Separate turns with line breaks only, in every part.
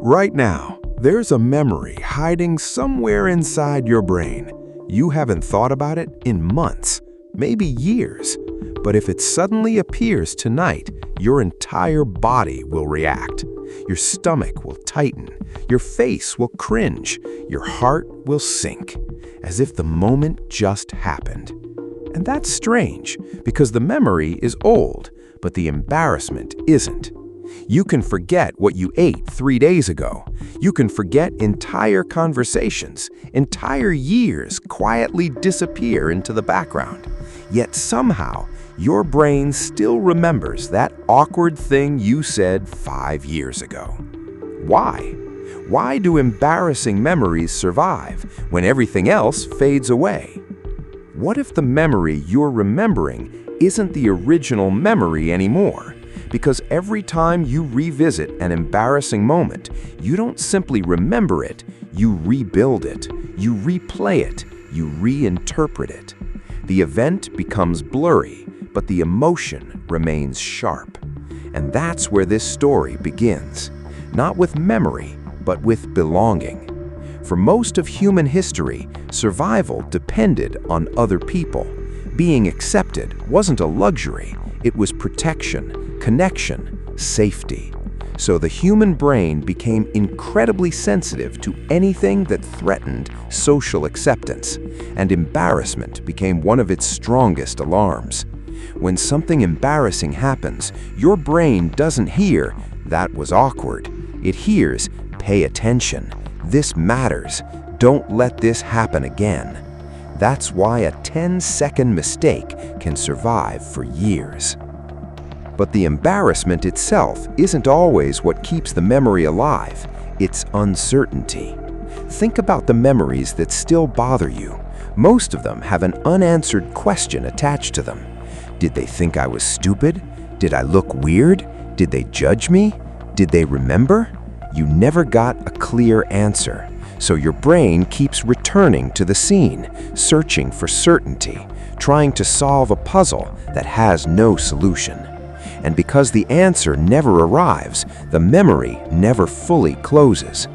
Right now, there's a memory hiding somewhere inside your brain. You haven't thought about it in months, maybe years. But if it suddenly appears tonight, your entire body will react. Your stomach will tighten, your face will cringe, your heart will sink, as if the moment just happened. And that's strange, because the memory is old, but the embarrassment isn't. You can forget what you ate 3 days ago. You can forget entire conversations. Entire years quietly disappear into the background. Yet somehow, your brain still remembers that awkward thing you said 5 years ago. Why? Why do embarrassing memories survive when everything else fades away? What if the memory you're remembering isn't the original memory anymore? Because every time you revisit an embarrassing moment, you don't simply remember it, you rebuild it, you replay it, you reinterpret it. The event becomes blurry, but the emotion remains sharp. And that's where this story begins. Not with memory, but with belonging. For most of human history, survival depended on other people. Being accepted wasn't a luxury, it was protection, connection, safety. So the human brain became incredibly sensitive to anything that threatened social acceptance, and embarrassment became one of its strongest alarms. When something embarrassing happens, your brain doesn't hear, "That was awkward." It hears, "Pay attention. This matters. Don't let this happen again." That's why a 10-second mistake can survive for years. But the embarrassment itself isn't always what keeps the memory alive. It's uncertainty. Think about the memories that still bother you. Most of them have an unanswered question attached to them. Did they think I was stupid? Did I look weird? Did they judge me? Did they remember? You never got a clear answer. So your brain keeps returning to the scene, searching for certainty, trying to solve a puzzle that has no solution. And because the answer never arrives, the memory never fully closes.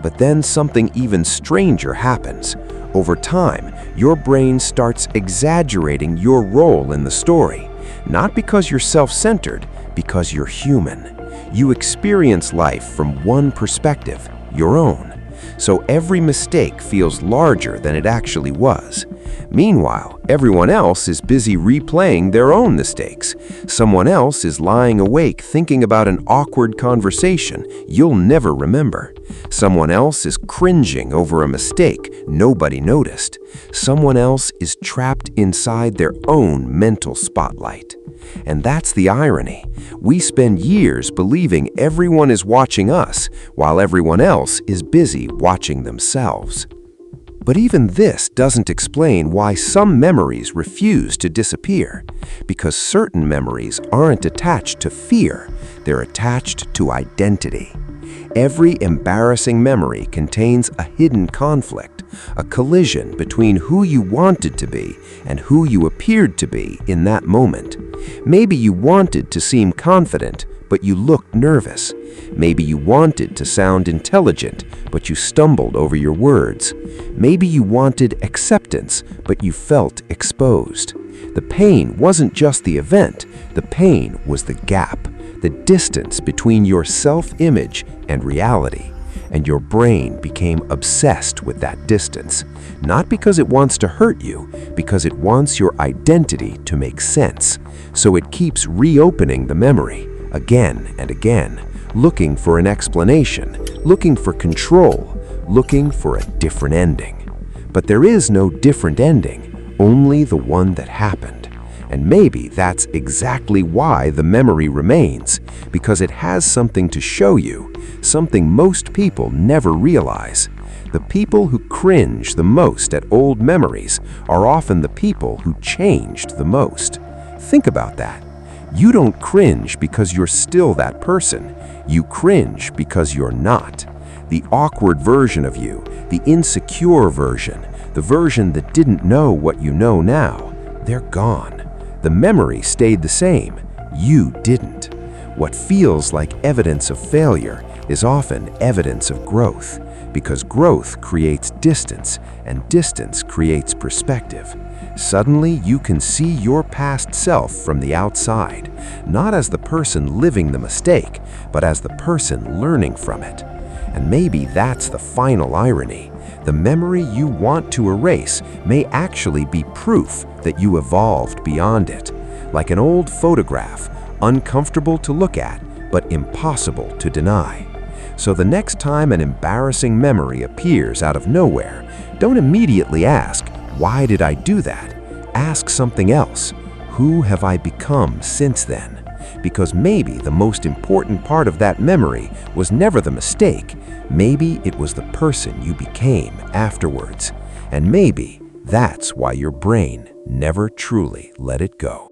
But then something even stranger happens. Over time, your brain starts exaggerating your role in the story. Not because you're self-centered, because you're human. You experience life from one perspective, your own. So every mistake feels larger than it actually was. Meanwhile, everyone else is busy replaying their own mistakes. Someone else is lying awake thinking about an awkward conversation you'll never remember. Someone else is cringing over a mistake nobody noticed. Someone else is trapped inside their own mental spotlight. And that's the irony. We spend years believing everyone is watching us, while everyone else is busy watching themselves. But even this doesn't explain why some memories refuse to disappear. Because certain memories aren't attached to fear, they're attached to identity. Every embarrassing memory contains a hidden conflict, a collision between who you wanted to be and who you appeared to be in that moment. Maybe you wanted to seem confident, but you looked nervous. Maybe you wanted to sound intelligent, but you stumbled over your words. Maybe you wanted acceptance, but you felt exposed. The pain wasn't just the event, the pain was the gap, the distance between your self-image and reality. And your brain became obsessed with that distance, not because it wants to hurt you, because it wants your identity to make sense. So it keeps reopening the memory again and again, looking for an explanation, looking for control, looking for a different ending. But there is no different ending, only the one that happened. And maybe that's exactly why the memory remains, because it has something to show you, something most people never realize. The people who cringe the most at old memories are often the people who changed the most. Think about that. You don't cringe because you're still that person. You cringe because you're not. The awkward version of you, the insecure version, the version that didn't know what you know now, they're gone. The memory stayed the same. You didn't. What feels like evidence of failure is often evidence of growth, because growth creates distance, and distance creates perspective. Suddenly, you can see your past self from the outside, not as the person living the mistake, but as the person learning from it. And maybe that's the final irony. The memory you want to erase may actually be proof that you evolved beyond it. Like an old photograph, uncomfortable to look at, but impossible to deny. So the next time an embarrassing memory appears out of nowhere, don't immediately ask, "Why did I do that?" Ask something else. Who have I become since then? Because maybe the most important part of that memory was never the mistake. Maybe it was the person you became afterwards. And maybe that's why your brain never truly let it go.